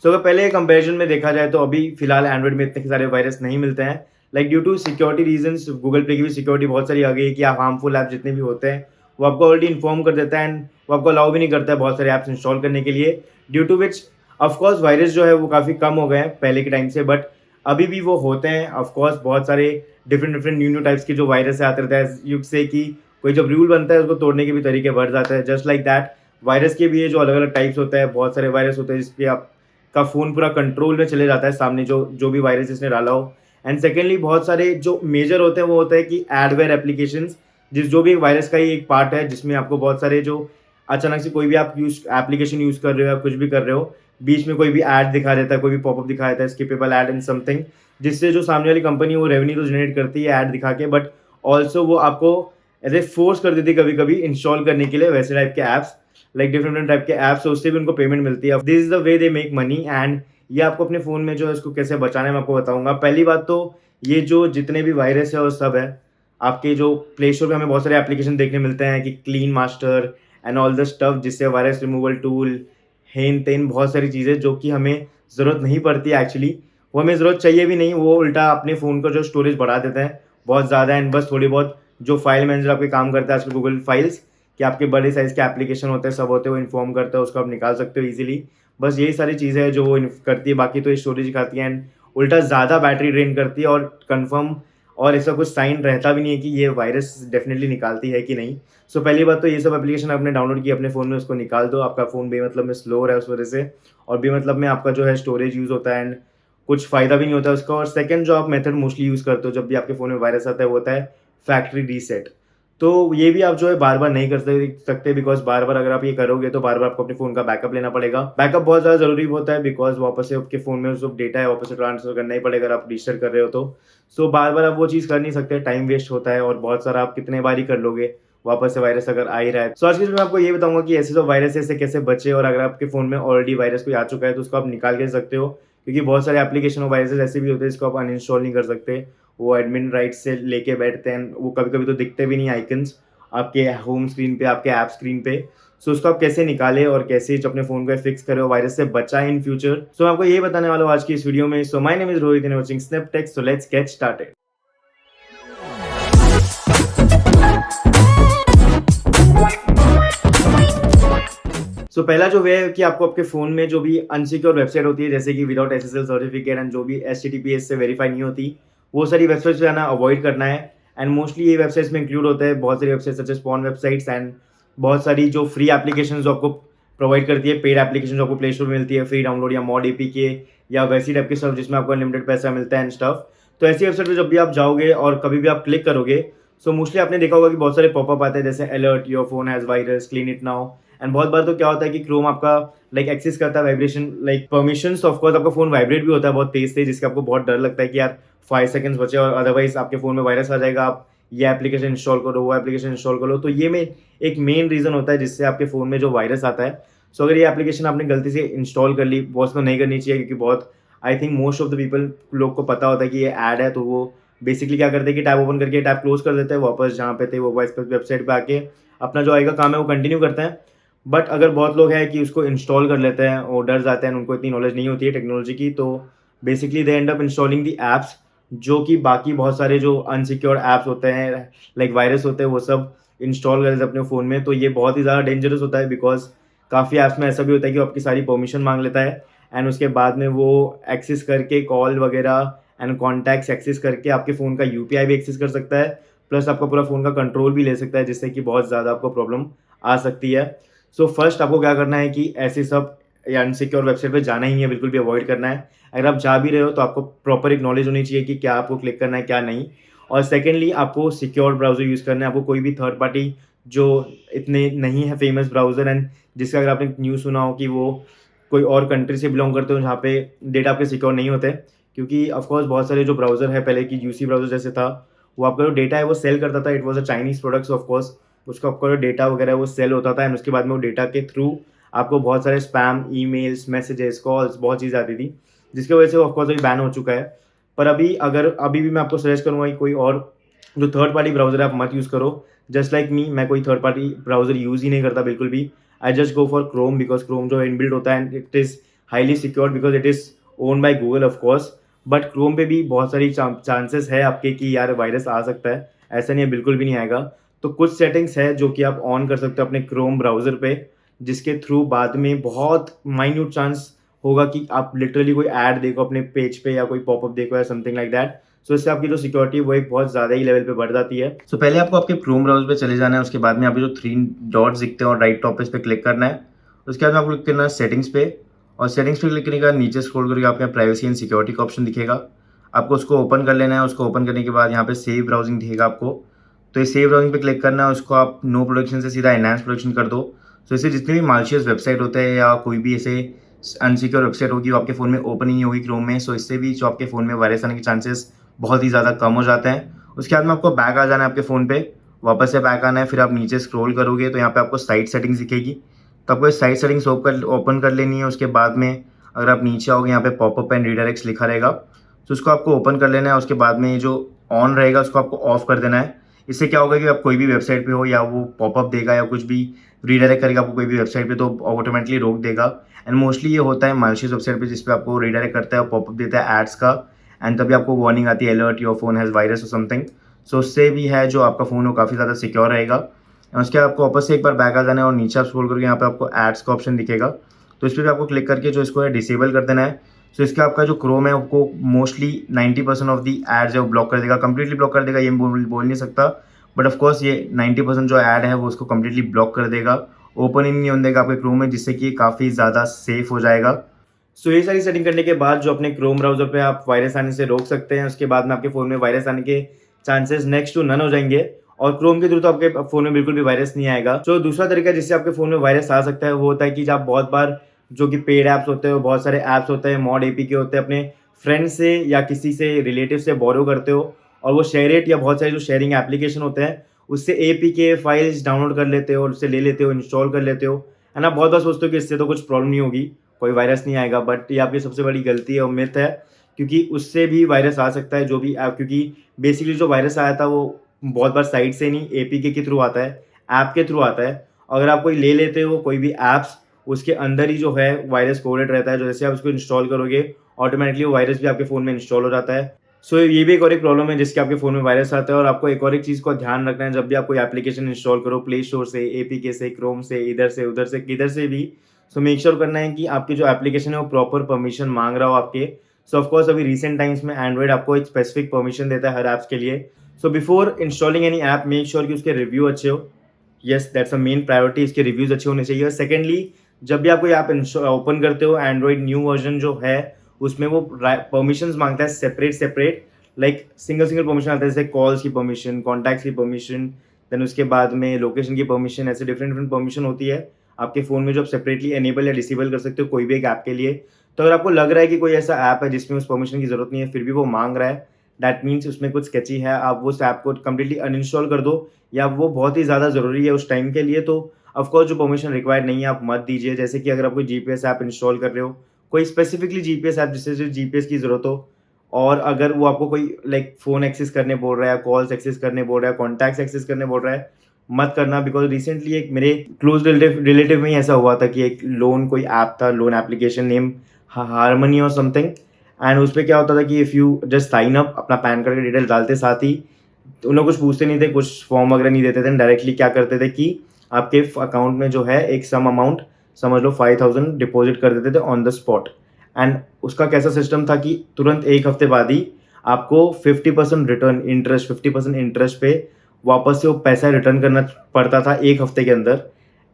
सो अगर पहले कंपैरिजन में देखा जाए तो अभी फिलहाल एंड्रॉइड में इतने सारे वायरस नहीं मिलते हैं। Like due to security reasons Google Play की भी सिक्योरिटी बहुत सारी आ गई है कि आप हार्मफुल ऐप जितने भी होते हैं वो आपको ऑलरेडी इन्फॉर्म कर देता है एंड वो आपको अलाउ भी नहीं करता है बहुत सारे ऐप्स इंस्टॉल करने के लिए, due to which of course virus जो है वो काफ़ी कम हो गए हैं पहले के टाइम से, बट अभी भी वो होते हैं। ऑफकोर्स बहुत सारे different different new new types के जो वायरस आते रहते हैं युग से कि कोई जब रूल बनता है उसको तोड़ने के भी तरीके बढ़ जाते हैं। जस्ट लाइक दैट वायरस के भी ये जो अलग अलग टाइप्स होते हैं, बहुत सारे वायरस होते हैं जिसपे आपका फ़ोन पूरा कंट्रोल में चले जाता है सामने जो जो भी वायरस इसने डाला हो। एंड सेकेंडली बहुत सारे जो मेजर होते हैं वो होता है कि एडवेयर एप्लीकेशंस, जिस जो भी एक वायरस का ही एक पार्ट है जिसमें आपको बहुत सारे जो अचानक से कोई भी आप एप्लीकेशन यूज़ कर रहे हो या कुछ भी कर रहे हो, बीच में कोई भी ऐड दिखा देता है, कोई भी पॉपअप दिखा देता है, स्किपेबल ऐड एंड समथिंग, जिससे जो सामने वाली कंपनी वो रेवेन्यू तो जनरेट करती है ऐड दिखा के, बट ऑल्सो वो आपको ऐसे फोर्स कर देती है कभी कभी इंस्टॉल करने के लिए वैसे टाइप के ऐप्स, लाइक डिफरेंट टाइप के ऐप्स, उससे भी उनको पेमेंट मिलती है। This is the way they make money and ये आपको अपने फ़ोन में जो है इसको कैसे बचाना है मैं आपको बताऊंगा। पहली बात तो ये जो जितने भी वायरस है वो सब है आपके जो प्ले स्टोर पे हमें बहुत सारे एप्लीकेशन देखने मिलते हैं कि clean master and all the stuff, जिससे वायरस रिमूवल टूल, हेन तेन बहुत सारी चीज़ें जो कि हमें ज़रूरत नहीं पड़ती है एक्चुअली, वो हमें ज़रूरत चाहिए भी नहीं, वो उल्टा अपने फ़ोन का जो स्टोरेज बढ़ा देते हैं बहुत ज़्यादा एंड बस थोड़ी बहुत जो फाइल मैनेजर आपके काम करता है आजकल गूगल फाइल्स, कि आपके बड़े साइज़ के एप्लीकेशन होते हैं सब होते हैं वो इन्फॉर्म करता है, उसको आप निकाल सकते हो ईजिली। बस यही सारी चीज़ें हैं जो वो करती है, बाकी तो ये स्टोरेज खाती है एंड उल्टा ज़्यादा बैटरी ड्रेन करती है और कन्फर्म और ऐसा कुछ साइन रहता भी नहीं है कि ये वायरस डेफिनेटली निकालती है कि नहीं। सो पहली बात तो ये सब एप्लीकेशन आपने डाउनलोड किया अपने फ़ोन में उसको निकाल दो, आपका फ़ोन बेमतलब में स्लो हो रहा है उस वजह से और बेमतलब में आपका जो है स्टोरेज यूज़ होता है एंड कुछ फ़ायदा भी नहीं होता है उसका। और सेकंड जो आप मेथड मोस्टली यूज़ करते हो जब भी आपके फ़ोन में वायरस आता है वो होता है फैक्ट्री रीसेट। तो ये भी आप जो है बार-बार नहीं कर सकते बिकॉज़ बार-बार अगर आप ये करोगे तो बार-बार आपको अपने फ़ोन का बैकअप लेना पड़ेगा। बैकअप बहुत ज़्यादा ज़रूरी होता है बिकॉज़ वापस से आपके फ़ोन में जो डेटा है वापस से ट्रांसफ़र करना ही पड़ेगा अगर आप रीस्टार्ट कर रहे हो तो। सो बार-बार आप वो चीज़ कर नहीं सकते, टाइम वेस्ट होता है और बहुत सारा आप कितने बार ही कर लोगे, वापस से वायरस अगर आ ही रहा है। सो आज की वीडियो में आपको ये बताऊँगा कि ऐसे जो वायरस है इससे कैसे बचें और अगर आपके फ़ोन में ऑलरेडी वायरस कोई आ चुका है तो उसको आप निकाल कैसे सकते हो। क्योंकि बहुत सारे एप्लीकेशन और वायरसेस ऐसे भी होते हैं जिसको आप अनइंस्टॉल नहीं कर सकते। वो एडमिन राइट्स से लेके बैठते हैं, वो कभी-कभी तो दिखते भी नहीं आइकन्स आपके होम स्क्रीन पे, आपके ऐप स्क्रीन पे। सो उसको आप कैसे निकालें और कैसे अपने फ़ोन को फिक्स करें और वायरस से बचाएँ इन फ्यूचर। सो मैं आपको यही बताने वाला हूँ आज की इस वीडियो में। So my name is Rohit and watching Snap Tech, so let's get started. So पहला जो वे है कि आपको आपके फ़ोन में जो भी अनसिक्योर वेबसाइट होती है जैसे कि विदाउट एसएसएल सर्टिफिकेट एंड जो भी एचटीटीपीएस से वेरीफाई नहीं होती, वो सारी वेबसाइट्स जो है ना अवॉइड करना है। एंड मोस्टली ये वेबसाइट्स में इंक्लूड होता है बहुत सारी websites such as porn websites and बहुत सारी जो फ्री एप्लीकेशन जो आपको प्रोवाइड करती है, पेड एप्लीकेशन जो आपको प्ले स्टोर में मिलती है फ्री डाउनलोड या मॉड एपीके या वैसी टाइप के स्टफ जिसमें आपको अनलिमिटेड पैसा मिलता है एंड स्टफ। तो ऐसी वेबसाइट पे जब भी आप जाओगे और कभी भी आप क्लिक करोगे, सो मोस्टली आपने देखा होगा कि बहुत सारे पॉपअप आते हैं जैसे alert your phone has virus, clean it now. And बहुत बार तो क्या होता है कि क्रोम आपका लाइक एक्सेस करता है vibration like permissions, of course आपका फ़ोन वाइब्रेट भी होता है बहुत तेज़ से जिसके आपको बहुत डर लगता है कि यार 5 सेकंड्स बचे और अदरवाइज़ आपके फ़ोन में वायरस आ जाएगा, आप ये एप्लीकेशन इंस्टॉल करो, वो एप्लीकेशन इंस्टॉल करो। तो ये में एक मेन रीज़न होता है जिससे आपके फ़ोन में जो वायरस आता है। सो अगर ये एप्लीकेशन आपने गलती से इंस्टॉल कर ली, बहुत तो नहीं करनी चाहिए क्योंकि बहुत I think most of the people लोग को पता होता है कि ये ऐड है, तो वो बेसिकली क्या करते हैं कि टैब ओपन करके टैब क्लोज़ कर देते हैं, वापस जहाँ पे थे वो वाइस वेबसाइट पे आके अपना जो आएगा काम है वो कंटिन्यू करते हैं। बट अगर बहुत लोग हैं कि उसको इंस्टॉल कर लेते हैं और डर जाते हैं, उनको इतनी नॉलेज नहीं होती है टेक्नोलॉजी की, तो basically they and up installing the apps जो कि बाकी बहुत सारे जो अनसिक्योर्ड ऐप्स होते हैं लाइक वायरस होते हैं वो सब इंस्टॉल कर लेते हैं अपने फ़ोन में। तो ये बहुत ही ज़्यादा डेंजरस होता है बिकॉज़ काफ़ी ऐप्स में ऐसा भी होता है कि वो आपकी सारी परमिशन मांग लेता है एंड उसके बाद में वो एक्सेस करके कॉल वगैरह एंड कॉन्टैक्ट्स एक्सेस करके आपके फ़ोन का यूपीआई भी एक्सेस कर सकता है, प्लस आपका पूरा फ़ोन का कंट्रोल भी ले सकता है जिससे कि बहुत ज़्यादा आपको प्रॉब्लम आ सकती है। सो फर्स्ट आपको क्या करना है कि ऐसे सब या अनसिक्योर वेबसाइट पे जाना ही नहीं है, बिल्कुल भी अवॉइड करना है। अगर आप जा भी रहे हो तो आपको प्रॉपर एक नॉलेज होनी चाहिए कि क्या आपको क्लिक करना है क्या नहीं। और सेकेंडली आपको सिक्योर ब्राउज़र यूज़ करना है, आपको कोई भी थर्ड पार्टी जो इतने नहीं है फेमस ब्राउज़र एंड जिसका अगर आपने न्यूज़ सुना हो कि वो कोई और कंट्री से बिलोंग करते हो जहाँ पे डेटा आपके सिक्योर नहीं होते, क्योंकि ऑफ कोर्स बहुत सारे जो ब्राउज़र है पहले की यूसी ब्राउज़र जैसे था, वो आपका जो डेटा है वो सेल करता था। It was a Chinese products of course, उसका आपका जो डेटा वगैरह है वो सेल होता था एंड उसके बाद में वो डेटा के थ्रू आपको बहुत सारे स्पैम, ईमेल्स, मैसेजेस, कॉल्स बहुत चीज़ें आती थी, जिसकी वजह से वो ऑफ कोर्स अभी बैन हो चुका है। पर अभी भी मैं आपको सजेस्ट करूँगा कि कोई और जो थर्ड पार्टी ब्राउज़र है आप मत यूज़ करो। जस्ट लाइक मी, मैं कोई थर्ड पार्टी ब्राउज़र यूज़ ही नहीं करता बिल्कुल भी। I just go for Chrome because Chrome जो इनबिल्ट होता है and it is highly secure because it is own by Google of course. But Chrome पे भी बहुत सारी चांसेस है आपके कि यार वायरस आ सकता है, ऐसा नहीं है बिल्कुल भी नहीं आएगा। तो कुछ सेटिंग्स है जो कि आप ऑन कर सकते हो अपने क्रोम ब्राउज़र पे, जिसके थ्रू बाद में बहुत माइन्यूट चांस होगा कि आप लिटरली कोई ऐड देखो अपने पेज पे या कोई पॉपअप देखो या समथिंग लाइक दैट। सो इससे आपकी जो सिक्योरिटी है वो एक बहुत ज़्यादा ही लेवल पे बढ़ जाती है। सो पहले आपको आपके क्रोम ब्राउज़र पे चले जाना है, उसके बाद में आपको जो 3 डॉट्स दिखते हैं और राइट टॉप पे इस पे क्लिक करना है। उसके बाद में आपको क्लिक करना है सेटिंग्स पे, और सेटिंग्स पे क्लिक करने के बाद नीचे स्क्रॉल करके आपके यहाँ प्राइवेसी एंड सिक्योरिटी का ऑप्शन दिखेगा। आपको उसको ओपन कर लेना है। उसको ओपन करने के बाद यहाँ पे सेव ब्राउजिंग दिखेगा आपको, तो इस सेव ब्राउजिंग पे क्लिक करना है। उसको आप नो प्रोटेक्शन से सीधा एनहांस प्रोटेक्शन कर दो। तो इससे जितने भी मालिशियस वेबसाइट होते हैं या कोई भी ऐसे अनसिक्योर वेबसाइट होगी वो आपके फ़ोन में ओपन ही नहीं होगी क्रोम में। सो इससे भी जो आपके फ़ोन में वायरस आने के चांसेस बहुत ही ज़्यादा कम हो जाते हैं। उसके बाद में आपको बैक आ जाना है आपके फ़ोन पे, वापस से बैक आना है। फिर आप नीचे स्क्रॉल करोगे तो यहाँ पे आपको साइट सेटिंग्स दिखेगी, तो आपको साइट सेटिंग्स ओपन कर लेनी है। उसके बाद में अगर आप नीचे आओगे यहाँ पे पॉपअप एंड रीडायरेक्ट्स लिखा रहेगा, तो उसको आपको ओपन कर लेना है। उसके बाद में जो ऑन रहेगा उसको आपको ऑफ कर देना है। इससे क्या होगा कि आप कोई भी वेबसाइट पे हो या वो पॉपअप देगा या कुछ भी रीडायरेक्ट करेगा आपको कोई भी वेबसाइट पे, तो ऑटोमेटिकली रोक देगा। एंड मोस्टली ये होता है मालिशियस वेबसाइट पे, जिस पे आपको रीडायरेक्ट करता है और पॉपअप देता है एड्स का, एंड तभी आपको वार्निंग आती है alert your phone has virus और समथिंग। सो उससे भी है जो आपका फ़ोन वो काफ़ी ज़्यादा सिक्योर रहेगा। और उसके बाद आपको वापस से एक बार बैक आ जाना है और नीचे आप स्क्रॉल करके यहाँ पे आपको एड्स का ऑप्शन दिखेगा, तो इस पर भी आपको क्लिक करके जो इसको है डिसेबल कर देना है। सो इसका आपका जो क्रोम है आपको मोस्टली 90% ऑफ दी एड्स है वो ब्लॉक कर देगा, कंप्लीटली ब्लॉक कर देगा ये बोल नहीं सकता, बट ऑफ कोर्स ये 90% जो ऐड है वो उसको कंप्लीटली ब्लॉक कर देगा, ओपन ही नहीं होने देगा आपके क्रोम में, जिससे कि काफ़ी ज़्यादा सेफ हो जाएगा। सो ये सारी सेटिंग करने के बाद जो अपने क्रोम ब्राउजर पे आप वायरस आने से रोक सकते हैं, उसके बाद में आपके फ़ोन में वायरस आने के चांसेस नेक्स्ट टू नन हो जाएंगे, और क्रोम के थ्रू तो आपके फ़ोन में बिल्कुल भी वायरस नहीं आएगा। तो दूसरा तरीका जिससे आपके फ़ोन में वायरस आ सकता है वो होता है कि जब बहुत बार जो कि पेड ऐप्स होते हैं, बहुत सारे ऐप्स होते हैं, मॉड एपीके होते हैं, अपने फ्रेंड से या किसी से रिलेटिव से बोरो करते हो, और वो शेयरेट या बहुत सारे जो शेयरिंग एप्लीकेशन होते हैं उससे एपीके फाइल्स डाउनलोड कर लेते हो और उससे ले लेते हो, इंस्टॉल कर लेते हो, है ना। बहुत बार सोचते हो कि इससे तो कुछ प्रॉब्लम नहीं होगी, कोई वायरस नहीं आएगा, बट ये आपकी सबसे बड़ी गलती है और मिथ है, क्योंकि उससे भी वायरस आ सकता है। जो भी ऐप, क्योंकि बेसिकली जो वायरस आया था वो बहुत बार साइट से नहीं एपीके के थ्रू आता है, ऐप के थ्रू आता है। अगर आप कोई ले लेते हो कोई भी ऐप्स, उसके अंदर ही जो है वायरस कोडेड रहता है, जो जैसे आप उसको इंस्टॉल करोगे ऑटोमेटिकली वो वायरस भी आपके फ़ोन में इंस्टॉल हो जाता है। सो ये भी एक और एक प्रॉब्लम है जिसके आपके फ़ोन में वायरस आता है। और आपको एक और एक चीज़ का ध्यान रखना है, जब भी आप कोई एप्लीकेशन इंस्टॉल करो प्ले स्टोर से, एपीके से, क्रोम से, इधर से उधर से किधर से भी, सो मेक श्योर करना है कि आपकी जो एप्लीकेशन है वो प्रॉपर परमिशन मांग रहा हो आपके। सो ऑफ कोर्स अभी रिसेंट टाइम्स में एंड्रॉइड आपको एक स्पेसिफिक परमिशन देता है हर ऐप्स के लिए। So before installing any app make sure कि उसके रिव्यू अच्छे हो। Yes, that's a main priority, इसके रिव्यूज़ अच्छे होने चाहिए। और सेकेंडली, जब भी आप कोई ऐप ओपन करते हो, एंड्रॉइड न्यू वर्जन जो है उसमें वो परमिशंस मांगता है सेपरेट, लाइक सिंगल परमिशन आता है, जैसे कॉल्स की परमिशन, कॉन्टैक्ट्स की परमिशन, देन उसके बाद में लोकेशन की परमिशन, ऐसे डिफरेंट परमिशन होती है आपके फ़ोन में जो आप सेपरेटली एनेबल या डिसेबल कर सकते हो कोई भी एक ऐप के लिए। तो अगर आपको लग रहा है कि कोई ऐसा ऐप है जिसमें उस परमिशन की ज़रूरत नहीं है फिर भी वो मांग रहा है, दैट मीन्स उसमें कुछ स्केची है। आप उस ऐप को कंप्लीटली अनइंस्टॉल कर दो, या वो बहुत ही ज़्यादा ज़रूरी है उस टाइम के लिए, तो ऑफकोर्स जो परमिशन रिक्वायर्ड नहीं है आप मत दीजिए। जैसे कि अगर आप कोई जीपीएस ऐप इंस्टॉल कर रहे हो, कोई स्पेसिफिकली जीपीएस ऐप जिससे सिर्फ जीपीएस की ज़रूरत हो, और अगर वो आपको कोई लाइक फ़ोन एक्सेस करने बोल रहा है, कॉल्स एक्सेस करने बोल रहा है, कॉन्टैक्ट्स एक्सेस करने बोल रहा है, मत करना। बिकॉज़ रिसेंटली एक मेरे क्लोज़ रिलेटिव में ही ऐसा हुआ था कि एक कोई ऐप था, लोन एप्लीकेशन नेम हार्मनी और समथिंग, एंड उस पे क्या होता था कि if you just sign up, अपना पैन कार्ड की डिटेल डालते साथ ही, तो उन लोग कुछ पूछते नहीं थे, कुछ फॉर्म वगैरह नहीं देते थे, डायरेक्टली क्या करते थे कि आपके अकाउंट में जो है एक सम अमाउंट, समझ लो 5000 डिपॉजिट कर देते थे ऑन द स्पॉट। एंड उसका कैसा सिस्टम था कि तुरंत एक हफ्ते बाद ही आपको 50% रिटर्न इंटरेस्ट, 50% इंटरेस्ट पे वापस से वो पैसा रिटर्न करना पड़ता था एक हफ्ते के अंदर,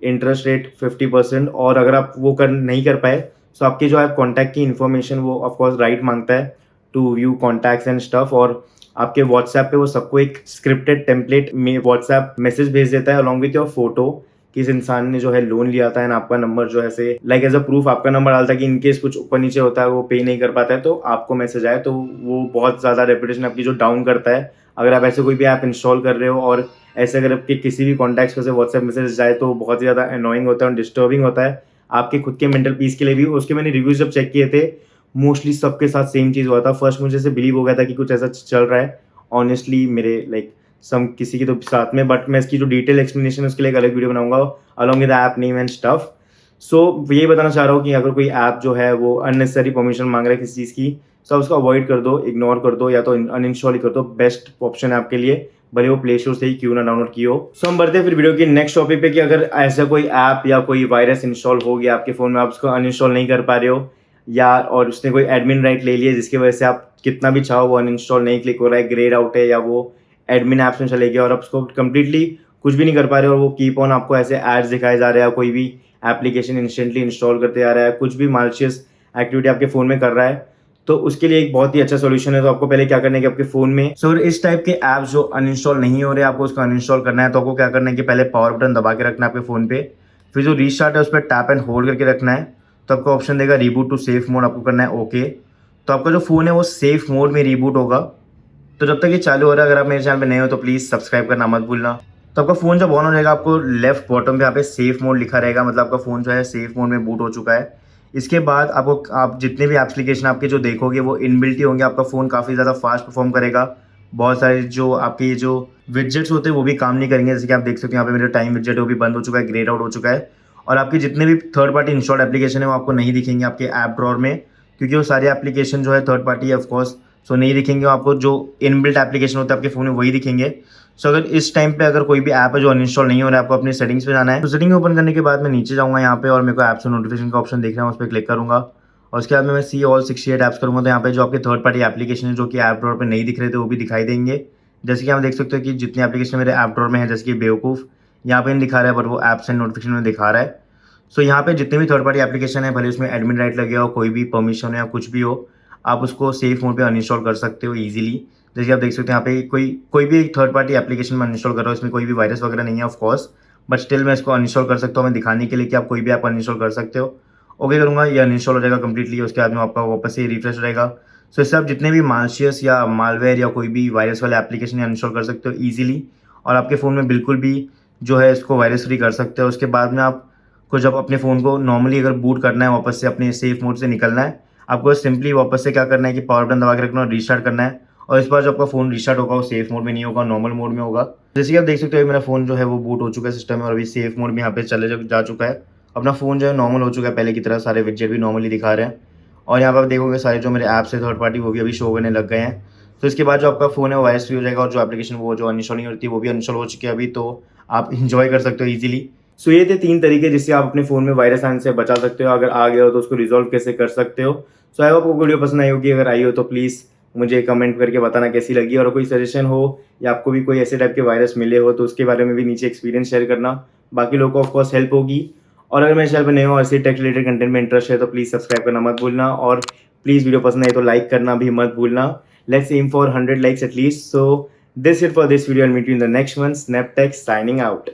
इंटरेस्ट रेट 50%। और अगर आप वो नहीं कर पाए तो आपके जो है कॉन्टैक्ट की इन्फॉर्मेशन वो ऑफकोर्स राइट मांगता है to view contacts and stuff, और आपके व्हाट्सएप पे वो सबको एक स्क्रिप्टेड टेम्पलेट में व्हाट्सएप मैसेज भेज देता है अलॉन्ग विथ योर फोटो, कि इस इंसान ने जो है लोन लिया था, एंड आपका नंबर जो है से लाइक एज अ प्रूफ आपका नंबर डालता है कि इनकेस कुछ ऊपर नीचे होता है, वो पे नहीं कर पाता है तो आपको मैसेज आए, तो वो बहुत ज़्यादा रेपुटेशन आपकी जो डाउन करता है। अगर आप ऐसे कोई भी ऐप इंस्टॉल कर रहे हो और ऐसे अगर आपके किसी भी कॉन्टैक्ट्स पे से व्हाट्सएप मैसेज जाए तो बहुत ही ज़्यादा अनोइंग होता है और डिस्टर्बिंग होता है आपके खुद के मेंटल पीस के लिए भी। उसके मैंने रिव्यूज़ जब चेक किए थे, मोस्टली सबके साथ सेम चीज़ हुआ था। फर्स्ट मुझे से बिलीव हो गया था कि कुछ ऐसा चल रहा है, ऑनेस्टली मेरे लाइक सम किसी की तो साथ में, बट मैं इसकी जो डिटेल एक्सप्लेनेशन है उसके लिए एक अलग वीडियो बनाऊंगा along with the app name and stuff. So यही बताना चाह रहा हूँ कि अगर कोई ऐप जो है वो अननेसेसरी परमिशन मांग रहा है किसी चीज़ की, तो उसको अवॉइड कर दो, इग्नोर कर दो या तो अनइंस्टॉल ही कर दो। बेस्ट ऑप्शन है आपके लिए, भले वो प्ले स्टोर से ही क्यों ना डाउनलोड की हो। सो हम बढ़ते हैं फिर वीडियो के नेक्स्ट टॉपिक पे कि अगर ऐसा कोई ऐप या कोई वायरस इंस्टॉल हो गया आपके फ़ोन में, आप उसको अनइंस्टॉल नहीं कर पा रहे हो, या और उसने कोई एडमिन राइट ले लिया जिसकी वजह से आप कितना भी चाहो वो अनइंस्टॉल नहीं क्लिक हो रहा है, ग्रेड आउट है, या वो एडमिन ऐप्स में चले गया और आप उसको कंप्लीटली कुछ भी नहीं कर पा रहे हो, और वो कीप ऑन आपको ऐसे एड्स दिखाए जा रहे हैं, कोई भी एप्लीकेशन इंस्टेंटली इंस्टॉल करते जा रहा है, कुछ भी मालिशियस एक्टिविटी आपके फ़ोन में कर रहा है, तो उसके लिए एक बहुत ही अच्छा सोल्यूशन है। तो आपको पहले क्या करना है कि आपके फ़ोन में इस टाइप के ऐप्स जो अनइंस्टॉल नहीं हो रहे, आपको उसको अनइंस्टॉल करना है। तो आपको क्या करना है कि पहले पावर बटन दबा के रखना है आपके फ़ोन पे, फिर जो रीस्टार्ट है उस पर टैप एंड होल्ड करके रखना है। तो आपको ऑप्शन देगा रीबूट टू सेफ मोड, आपको करना है ओके। तो आपका जो फ़ोन है वो सेफ मोड में रीबूट होगा। तो जब तक ये चालू हो रहा है, अगर आप मेरे चैनल पे नए हो तो प्लीज़ सब्सक्राइब करना मत भूलना। तो आपका फ़ोन जब ऑन हो जाएगा, आपको लेफ्ट बॉटम पे यहाँ पे सेफ मोड लिखा रहेगा, मतलब आपका फ़ोन जो है सेफ मोड में बूट हो चुका है। इसके बाद आप जितने भी एप्लीकेशन आपके जो देखोगे वो इनबिल्ट ही होंगे। आपका फ़ोन काफ़ी ज़्यादा फास्ट परफॉर्म करेगा। बहुत सारे जो आपके ये जो विजेट्स होते हैं वो भी काम नहीं करेंगे। जैसे कि आप देख सकते हो यहाँ पे मेरा टाइम विजेट है वो भी बंद हो चुका है, ग्रेड आउट हो चुका है। और आपके जितने भी थर्ड पार्टी इंस्टॉल्ड एप्लीकेशन है वो आपको नहीं दिखेंगे आपके ऐप ड्रॉअर में, क्योंकि वो सारे एप्लीकेशन जो है थर्ड पार्टी है ऑफकोर्स, सो नहीं दिखेंगे। आपको जो इनबिल्ट एप्लीकेशन होता है आपके फ़ोन में वही दिखेंगे। सो अगर इस टाइम पे अगर कोई भी ऐप है जो अनइंस्टॉल नहीं हो रहा है, आपको अपनी सेटिंग्स पे जाना है। तो सेटिंग ओपन करने के बाद मैं नीचे जाऊँगा यहाँ पे, और मेरे को ऐप से नोटिफिकेशन का ऑप्शन दिख रहा है, उस पर क्लिक करूँगा। और उसके बाद में मैं सी ऑल 68 ऐप्स करूँगा। तो यहाँ पे जो आपके थर्ड पार्टी एप्लीकेशन है जो कि ऐप ड्रॉअर पे नहीं दिख रहे थे वो भी दिखाई देंगे। जैसे कि आप देख सकते हो कि जितनी एप्लीकेशन मेरे ऐप ड्रॉअर में है, जैसे कि बेवकूफ़ यहाँ पे नहीं दिखा रहा है, बट वो ऐप्स एंड नोटिफिकेशन में दिखा रहा है। सो यहाँ पे जितने भी थर्ड पार्टी एप्लीकेशन है, भले उसमें एडमिन राइट लगे हो, कोई भी परमिशन हो या कुछ भी हो, आप उसको सेफ मोड पे अनइंस्टॉल कर सकते हो ईजिली। जैसे आप देख सकते हो यहाँ पे कोई भी एक थर्ड पार्टी एप्लीकेशन में अनइंस्टॉल कर रहा हूँ, इसमें कोई भी वायरस वगैरह नहीं है ऑफ कोर्स, बट स्टिल मैं इसको अनइंस्टॉल कर सकता हूँ, मैं दिखाने के लिए कि आप कोई भी ऐप अनइंस्टॉल कर सकते हो। ओके करूँगा, ये अनइंस्टॉल हो जाएगा कंप्लीटली। उसके बाद में आपका वापस से रिफ्रेश हो जाएगा। सो इससे आप जितने भी मालिशियस या मालवेयर या कोई भी वायरस वाले एप्लीकेशन अनइंस्टॉल कर सकते हो ईजिली, और आपके फ़ोन में बिल्कुल भी जो है इसको वायरस फ्री कर सकते हो। उसके बाद में आपको जब अपने फ़ोन को नॉर्मली अगर बूट करना है, वापस से अपने सेफ मोड से निकलना है, आपको सिंपली वापस से क्या करना है कि पावर बटन दबा के रखना और रीस्टार्ट करना है। और इस बार जो आपका फ़ोन रीस्टार्ट होगा वो सेफ मोड में नहीं होगा, नॉर्मल मोड में होगा। जैसे कि आप देख सकते हो मेरा फ़ोन जो है वो बूट हो चुका है सिस्टम में, और अभी सेफ मोड में यहाँ पे जा चुका है। अपना फ़ोन जो है नॉर्मल हो चुका है पहले की तरह, सारे विजेट भी नॉर्मली दिखा रहे हैं। और यहाँ पर आप देखोगे सारे जो मेरे ऐप्स है थर्ड पार्टी वो भी अभी शो होने लग गए हैं। तो इसके बाद जो आपका फ़ोन है वो वायरस फ्री हो जाएगा, और जो एप्लीकेशन वो जो अनइंस्टॉल नहीं होती वो भी अनइंस्टॉल हो चुकी है अभी, तो आप इंजॉय कर सकते हो ईजिली। सो ये थे 3 तरीके जिससे आप अपने फ़ोन में वायरस आने से बचा सकते हो। अगर आ गया हो तो उसको रिज़ॉल्व कैसे कर सकते हो। सो आई होप आपको वीडियो पसंद आई होगी। अगर आई हो तो प्लीज़ मुझे कमेंट करके बताना कैसी लगी, और कोई सजेशन हो या आपको भी कोई ऐसे टाइप के वायरस मिले हो तो उसके बारे में भी नीचे एक्सपीरियंस शेयर करना। बाकी लोगों को ऑफ कोर्स हेल्प होगी। और अगर मेरे चैनल पर नए हो और ऐसे टेक रिलेटेड कंटेंट में इंटरेस्ट है तो प्लीज़ सब्सक्राइब करना मत भूलना, और प्लीज़ वीडियो पसंद आई तो लाइक करना भी मत भूलना। Let's aim for 100 likes at least. So this it for this video, and meet you in the next one. Snap Tech signing out.